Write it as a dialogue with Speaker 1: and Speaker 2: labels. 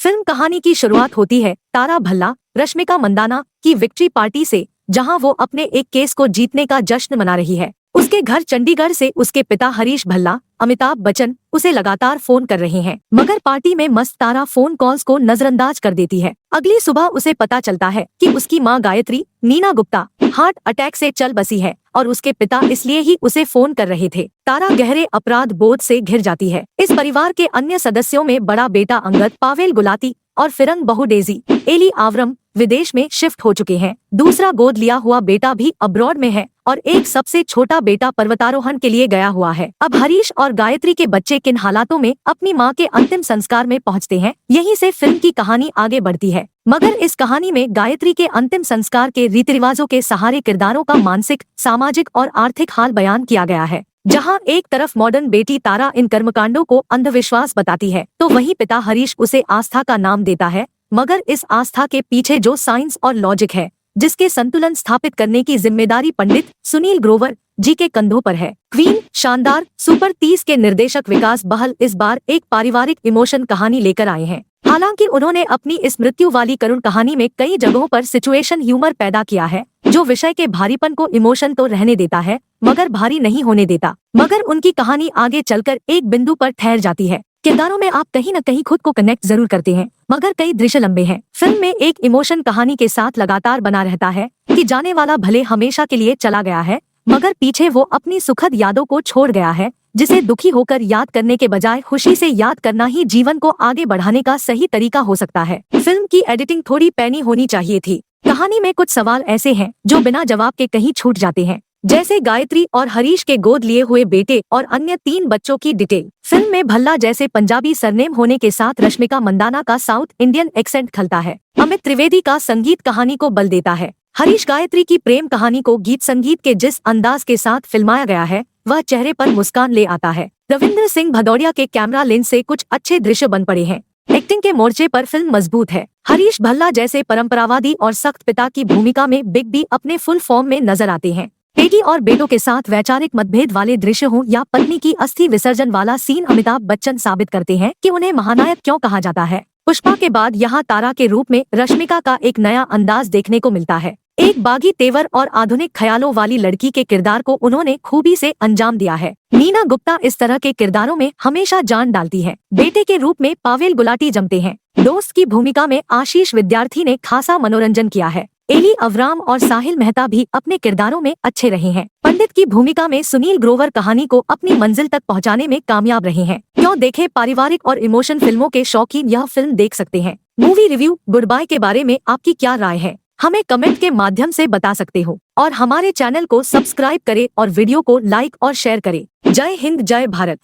Speaker 1: Film कहानी की शुरुआत होती है तारा भल्ला रश्मिका मंदाना की विक्ट्री पार्टी से, जहां वो अपने एक केस को जीतने का जश्न मना रही है। उसके घर चंडीगढ़ से उसके पिता हरीश भल्ला, अमिताभ बच्चन उसे लगातार फोन कर रहे हैं, मगर पार्टी में मस्त तारा फोन कॉल्स को नजरअंदाज कर देती है। अगली सुबह उसे पता चलता है कि उसकी मां गायत्री नीना गुप्ता हार्ट अटैक से चल बसी है और उसके पिता इसलिए ही उसे फोन कर रहे थे। तारा गहरे अपराध बोध से घिर जाती है। इस परिवार के अन्य सदस्यों में बड़ा बेटा अंगद, पावेल गुलाती और फिरंग बहू डेजी एली आवरम विदेश में शिफ्ट हो चुके हैं। दूसरा गोद लिया हुआ बेटा भी अब्रॉड में है और एक सबसे छोटा बेटा पर्वतारोहण के लिए गया हुआ है। अब हरीश और गायत्री के बच्चे किन हालातों में अपनी मां के अंतिम संस्कार में पहुंचते हैं, यहीं से फिल्म की कहानी आगे बढ़ती है। मगर इस कहानी में गायत्री के अंतिम संस्कार के रीति रिवाजों के सहारे किरदारों का मानसिक, सामाजिक और आर्थिक हाल बयान किया गया है। जहां एक तरफ मॉडर्न बेटी तारा इन कर्मकांडों को अंधविश्वास बताती है, तो वहीं पिता हरीश उसे आस्था का नाम देता है। मगर इस आस्था के पीछे जो साइंस और लॉजिक है, जिसके संतुलन स्थापित करने की जिम्मेदारी पंडित सुनील ग्रोवर जी के कंधों पर है। क्वीन शानदार सुपर 30 के निर्देशक विकास बहल इस बार एक पारिवारिक इमोशन कहानी लेकर आए हैं। हालांकि उन्होंने अपनी इस मृत्यु वाली करुण कहानी में कई जगहों पर सिचुएशन ह्यूमर पैदा किया है, जो विषय के भारीपन को इमोशन तो रहने देता है मगर भारी नहीं होने देता। मगर उनकी कहानी आगे चलकर एक बिंदु पर ठहर जाती है। किरदारों में आप कहीं न कहीं खुद को कनेक्ट जरूर करते हैं, मगर कई दृश्य लंबे हैं। फिल्म में एक इमोशन कहानी के साथ लगातार बना रहता है कि जाने वाला भले हमेशा के लिए चला गया है, मगर पीछे वो अपनी सुखद यादों को छोड़ गया है, जिसे दुखी होकर याद करने के बजाय खुशी से याद करना ही जीवन को आगे बढ़ाने का सही तरीका हो सकता है। फिल्म की एडिटिंग थोड़ी पैनी होनी चाहिए थी। कहानी में कुछ सवाल ऐसे हैं जो बिना जवाब के कहीं छूट जाते हैं, जैसे गायत्री और हरीश के गोद लिए हुए बेटे और अन्य 3 बच्चों की डिटेल। फिल्म में भल्ला जैसे पंजाबी सरनेम होने के साथ रश्मिका मंदाना का साउथ इंडियन एक्सेंट खलता है। अमित त्रिवेदी का संगीत कहानी को बल देता है। हरीश गायत्री की प्रेम कहानी को गीत संगीत के जिस अंदाज के साथ फिल्माया गया है, वह चेहरे पर मुस्कान ले आता है। रविंद्र सिंह भदौड़िया के कैमरा लेंस से कुछ अच्छे दृश्य बन पड़े हैं। एक्टिंग के मोर्चे पर फिल्म मजबूत है। हरीश भल्ला जैसे परंपरावादी और सख्त पिता की भूमिका में बिग बी अपने फुल फॉर्म में नजर आते हैं। बेटी और बेटों के साथ वैचारिक मतभेद वाले दृश्य हों या पत्नी की अस्थि विसर्जन वाला सीन अमिताभ बच्चन साबित करते हैं कि उन्हें महानायक क्यों कहा जाता है। पुष्पा के बाद यहाँ तारा के रूप में रश्मिका का एक नया अंदाज देखने को मिलता है। एक बागी तेवर और आधुनिक ख्यालों वाली लड़की के किरदार को उन्होंने खूबी से अंजाम दिया है। नीना गुप्ता इस तरह के किरदारों में हमेशा जान डालती है। बेटे के रूप में पावेल गुलाटी जमते हैं। दोस्त की भूमिका में आशीष विद्यार्थी ने खासा मनोरंजन किया है। एली अवराम और साहिल मेहता भी अपने किरदारों में अच्छे रहे हैं। पंडित की भूमिका में सुनील ग्रोवर कहानी को अपनी मंजिल तक पहुंचाने में कामयाब रहे हैं। क्यों देखें, पारिवारिक और इमोशन फिल्मों के शौकीन यह फिल्म देख सकते हैं। मूवी रिव्यू गुड बाय के बारे में आपकी क्या राय है, हमें कमेंट के माध्यम से बता सकते हो और हमारे चैनल को सब्सक्राइब करें और वीडियो को लाइक और शेयर करें। जय हिंद, जय भारत।